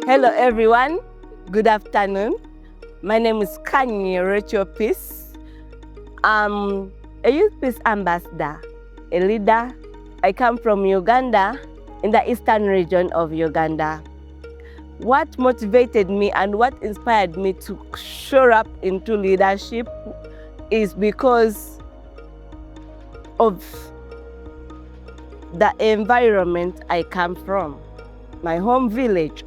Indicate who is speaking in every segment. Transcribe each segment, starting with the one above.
Speaker 1: Hello everyone, good afternoon. My name is Kanyi Rachel Peace. I'm a Youth Peace Ambassador, a leader. I come from Uganda, in the eastern region of Uganda. What motivated me and what inspired me to show up into leadership is because of the environment I come from, my home village.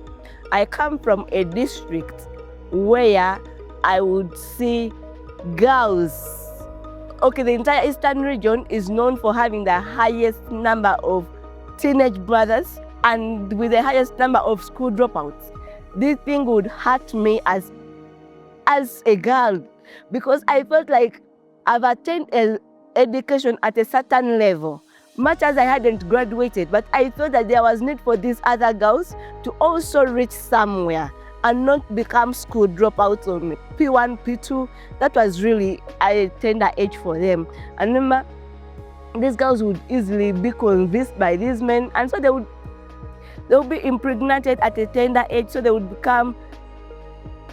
Speaker 1: I come from a district where I would see girls. Okay, the entire eastern region is known for having the highest number of teenage brothers and with the highest number of school dropouts. This thing would hurt me as a girl because I felt like I've attained education at a certain level. Much as I hadn't graduated, but I thought that there was need for these other girls to also reach somewhere and not become school dropouts on P1, P2. That was really a tender age for them. And remember, these girls would easily be convinced by these men, and so they would be impregnated at a tender age, so they would become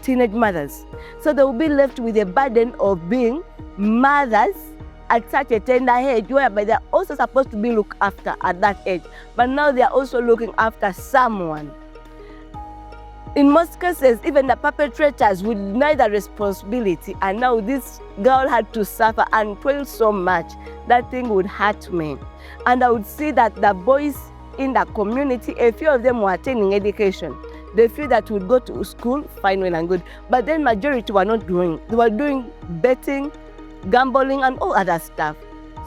Speaker 1: teenage mothers. So they would be left with a burden of being mothers at such a tender age, whereby they're also supposed to be looked after at that age. But now they're also looking after someone. In most cases, even the perpetrators with neither responsibility, and now this girl had to suffer and toil so much, that thing would hurt me. And I would see that the boys in the community, a few of them were attending education. They feel that would go to school, fine, well and good. But then majority were not doing. They were doing betting, gambling and all other stuff.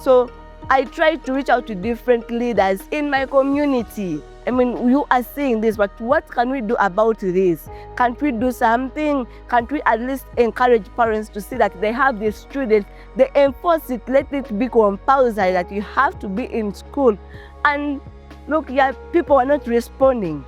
Speaker 1: So I tried to reach out to different leaders in my community. I mean, you are seeing this, but what can we do about this? Can't we do something? Can't we at least encourage parents to see that they have these students, they enforce it, let it be compulsory that you have to be in school. And look, yeah, people are not responding.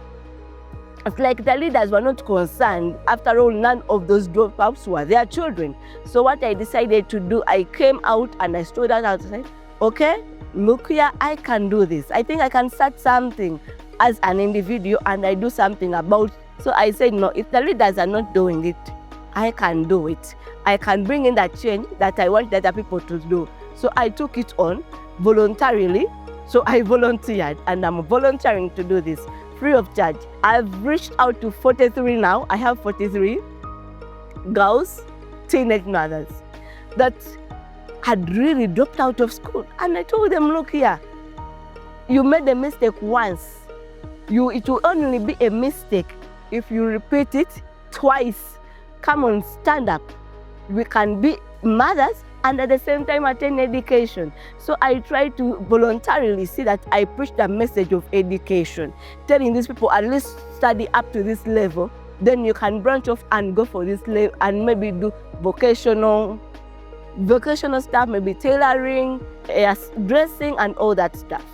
Speaker 1: It's like the leaders were not concerned. After all, none of those dropouts were their children. So what I decided to do, I came out and I stood out and said, okay, look here, I can do this. I think I can start something as an individual and I do something about it. So I said, no, if the leaders are not doing it, I can do it. I can bring in that change that I want other people to do. So I took it on voluntarily. So I volunteered and I'm volunteering to do this free of charge. I've reached out to 43 now. I have 43 girls, teenage mothers that had really dropped out of school. And I told them, look here, you made a mistake once. It will only be a mistake if you repeat it twice. Come on, stand up. We can be mothers and at the same time attend education. So I try to voluntarily see that I preach the message of education, telling these people at least study up to this level, then you can branch off and go for this level and maybe do vocational stuff, maybe tailoring, dressing and all that stuff.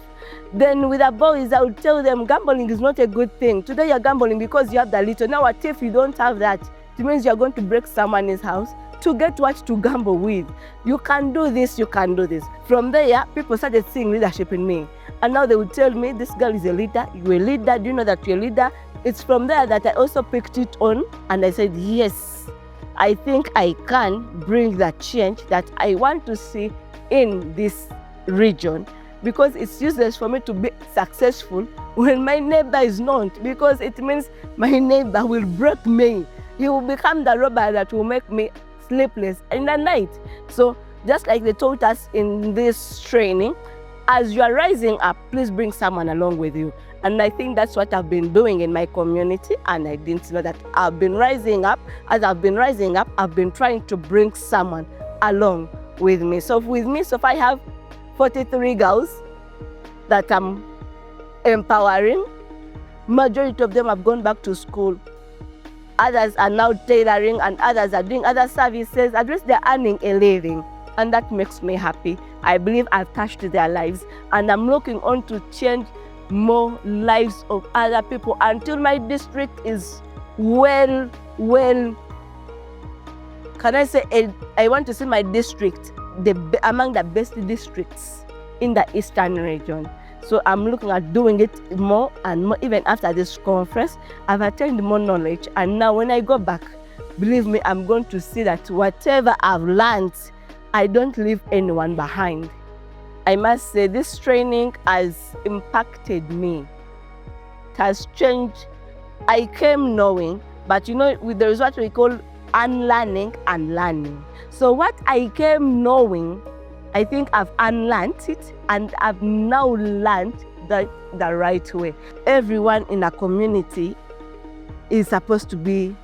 Speaker 1: Then with the boys, I would tell them gambling is not a good thing. Today you're gambling because you have the little. Now what if you don't have that? It means you're going to break someone's house to get what to gamble with. You can do this, you can do this. From there, people started seeing leadership in me. And now they would tell me, this girl is a leader, you're a leader, do you know that you're a leader? It's from there that I also picked it on and I said, yes, I think I can bring the change that I want to see in this region, because it's useless for me to be successful when my neighbor is not, because it means my neighbor will break me. He will become the robber that will make me sleepless in the night. So just like they taught us in this training, as you are rising up, please bring someone along with you. And I think that's what I've been doing in my community, and I didn't know that I've been rising up. As I've been rising up, I've been trying to bring someone along with me. So with me, so I have 43 girls that I'm empowering. Majority of them have gone back to school. Others are now tailoring and others are doing other services. At least they're earning a living, and that makes me happy. I believe I've touched their lives, and I'm looking on to change more lives of other people until my district is well, can I say, I want to see my district among the best districts in the eastern region. So I'm looking at doing it more and more. Even after this conference, I've attained more knowledge. And now when I go back, believe me, I'm going to see that whatever I've learned, I don't leave anyone behind. I must say this training has impacted me. It has changed. I came knowing, but there is what we call unlearning and learning. So what I came knowing, I think I've unlearned it and I've now learned the right way. Everyone in a community is supposed to be,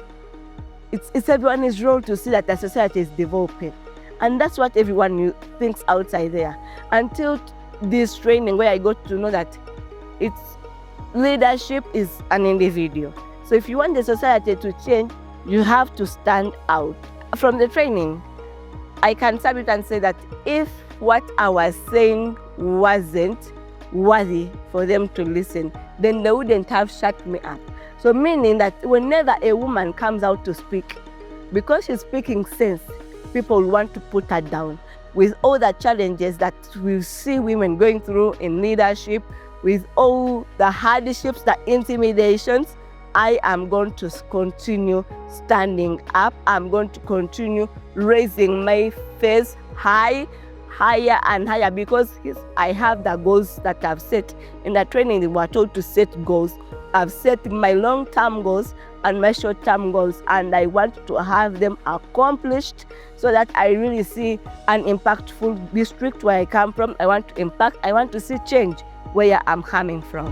Speaker 1: it's everyone's role to see that the society is developing. And that's what everyone thinks outside there. Until this training where I got to know that leadership is an individual. So if you want the society to change, you have to stand out. From the training, I can submit and say that if what I was saying wasn't worthy for them to listen, then they wouldn't have shut me up. So meaning that whenever a woman comes out to speak, because she's speaking sense, people want to put her down. With all the challenges that we see women going through in leadership, with all the hardships, the intimidations, I am going to continue standing up. I'm going to continue raising my face higher and higher, because I have the goals that I've set. In the training, we were told to set goals. I've set my long-term goals and my short-term goals, and I want to have them accomplished so that I really see an impactful district where I come from. I want to impact, I want to see change where I'm coming from.